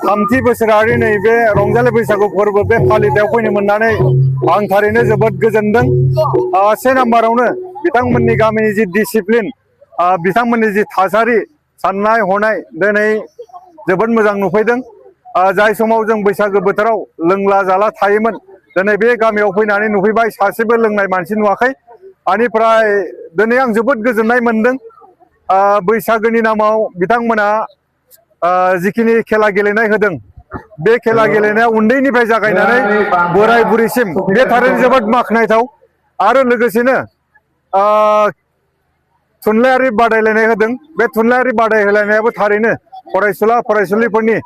थामथि बोसोरारि नैबे रंजालि बैसागु फोरबो बे फालिथायाव फैनो मोननानै आं थारैनो जोबोद गोजोनदों। से नाम्बारावनो बिथांमोननि गामिनि जि डिसिप्लिन, बिथांमोननि जि थासारि, साननाय हनाय दिनै जोबोद मोजां नुफैदों। जाय समाव जों बैसागो बोथोराव लोंला जाला थायोमोन, दिनै बे गामियाव फैनानै नुफैबाय सासेबो लोंनाय मानसि नुवाखै। बेनिफ्राय दिनै आं जोबोद गोजोननाय मोनदों। बैसागोनि नामाव बिथांमोना जिखिनि खेला गेलेनाय होदों, बे खेला गेलेनाया उन्दैनिफ्राय जागायनानै बोराय बुरैसिम बे थारैनो जोबोद बाख्नायथाव। आरो लोगोसेनो थुनलाइयारि बादायलायनाय होदों। बे थुनलाइयारि बादायलायनायाबो थारैनो फरायसुला फरायसुलिफोरनि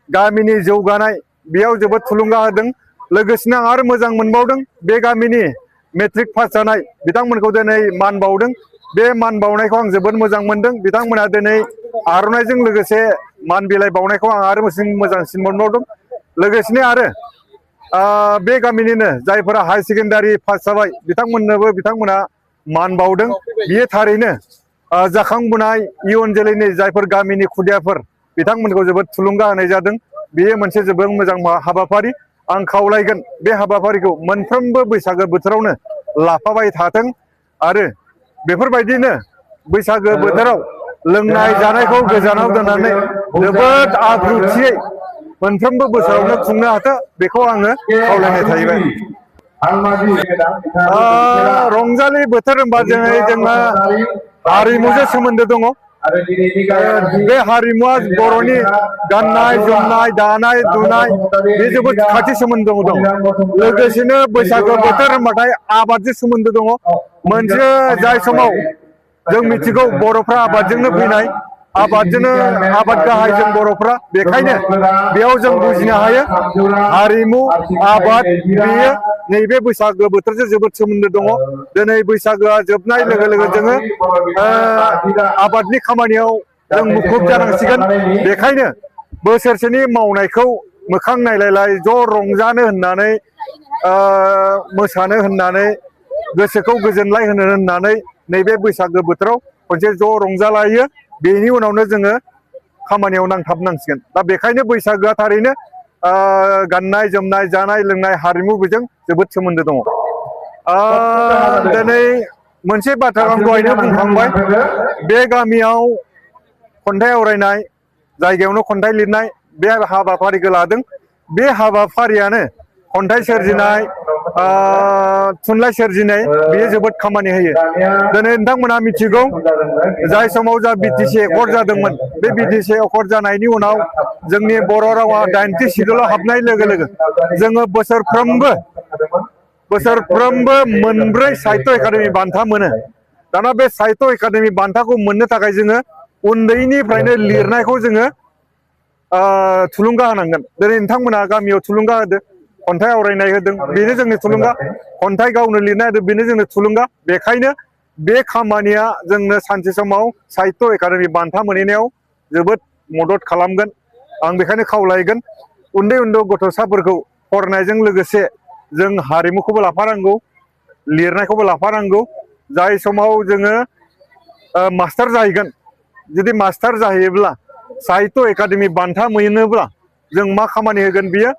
गामिनि जौगानाय बेयाव जोबोद थुलुंगा होदों। लोगोसेनो आं आरो मोजां मोनबावदों, बे गामिनि मेट्रिक पास जानाय बिथांमोनखौ दिनै मान बावदों। बे मान बावनायखौ आं जोबोद मोजां मोनदों। बिथांमोना दिनै आर'नाइजों लोगोसे मान बिलाइ बावनायखौ आं आरो मोजांसिन मोनबावदों। लोगोसेनो आरो बे गामिनिनो जायफोरा हाई सेकेन्डारि पास जाबाय बिथांमोननोबो बिथांमोना मान बावदों। बियो थारैनो जाखांबोनाय इयुन जोलैनि जायफोर गामिनि खुदियाफोर बिथांमोनखौ जोबोद थुलुंगा होनाय जादों। बेयो मोनसे जोबोद मोजां हाबाफारि। आं खावलायगोन बे हाबाफारिखौ मोनफ्रोमबो बैसागो बोथोरावनो लाफाबाय थाथों। आरो बेफोरबायदिनो बैसागो बोथोराव लोंनाय जानायखौ गोजानाव दोननानै जोबोद आब्रुथियै मोनफ्रोमबो बोसोरावनो खुंनो हाथों, बेखौ आङो खावलायनाय थाहैबाय। रंजालि बोथोर होनबा जोंहा हारिमुजों सोमोन्दो दङ। बे हारिमुवा बर'नि गाननाय जोमनाय, दानाय लुनाय बे जोबोद खाथि सोमोन्दो दङ। लोगोसेनो बैसागो बोथोर होनबाथाय आबादजों सोमोन्दो दङ। मोनसे जाय समाव जों मिथिगौ बर'फ्रा आबादजोंनो फैनाय, आबाद गाहाय जों बर'फ्रा। बेखायनो बेयाव जों बुजिनो हायो हारिमु आबाद बेयो नैबे बैसागो बोथोरजों जोबोद सोमोन्दो दङ। दिनै बैसागोआ जोबनाय लोगो लोगो जोङो आबादनि खामानियाव जों मुखुब जानांसिगोन। बेखायनो बोसोरसेनि मावनायखौ मोखां नायलायलाय ज' रंजानो होननानै, मोसानो होननानै, गोसोखौ गोजोनलाय होनो होननानै नैबे बैसागो बोथोराव खनसे ज' रंजालायो। बेनि उनावनो जोङो खामानियाव नांथाबनांसिगोन। दा बेखायनो बैसागोआ थारैनो गाननाय जोमनाय, जानाय लोंनाय, हारिमु बेजों जोबोद सोमोन्दो दङ। दिनै मोनसे बाथ्रा आं दहायनो बुंखांबाय, बे गामियाव खन्थाइ आवरायनाय, जायगायावनो खन्थाइ लिरनाय बे हाबाफारिखौ लादों। बे हाबाफारियानो खन्थाइ सोरजिनाय, थुनलाइ सोरजिनाय बेयो जोबोद खामानि होयो। दिनै नोंथांमोनहा मिथिगौ, जाय समाव जा बिटिसि एकर्ड जादोंमोन, बे बिटिसि एकर्ड जानायनि उनाव जोंनि बर' रावा 80 सिदुलाव हाबनाय लोगो लोगो जोङो बोसोरफ्रोमबो मोनब्रै साहित्य एकाडेमि बान्था मोनो। दाना बे साहित्य एकाडेमि बान्थाखौ मोननो थाखाय जोङो उन्दैनिफ्रायनो लिरनायखौ जोङो थुलुंगा होनांगोन। दिनै नोंथांमोना गामियाव थुलुंगा होदो, खन्थाइ आवरायनाय होदों, बेनो जोंनि थुलुंगा। खन्थाइ गावनो लिरनाय होदों, बेनो जोंनि थुलुंगा। बेखायनो बे खामानिया जोंनो सानसे समाव साहित्य एकाडेमि बान्था मोनहैनायाव जोबोद मदद खालामगोन। आं बेखायनो खावलायगोन उन्दै उन्दै गथ'साफोरखौ फरायनायजों लोगोसे जों हारिमुखौबो लाफानांगौ, लिरनायखौबो लाफानांगौ। जाय समाव जोङो मास्टार जाहैगोन, जुदि मास्टार जाहैयोब्ला साहित्य एकाडेमि बान्था मोनोब्ला जों मा खामानि होगोन, बियो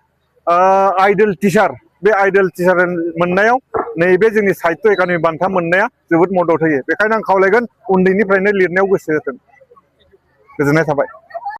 आइडल टिचार। बे आइडल टिचार मोननायाव नैबे जोंनि साहित्य एकाडेमि बान्था मोननाया जोबोद मदद होयो। बेखायनो आं खावलायगोन उन्दैनिफ्रायनो लिरनायाव गोसो होथों। गोजोननाय थाबाय।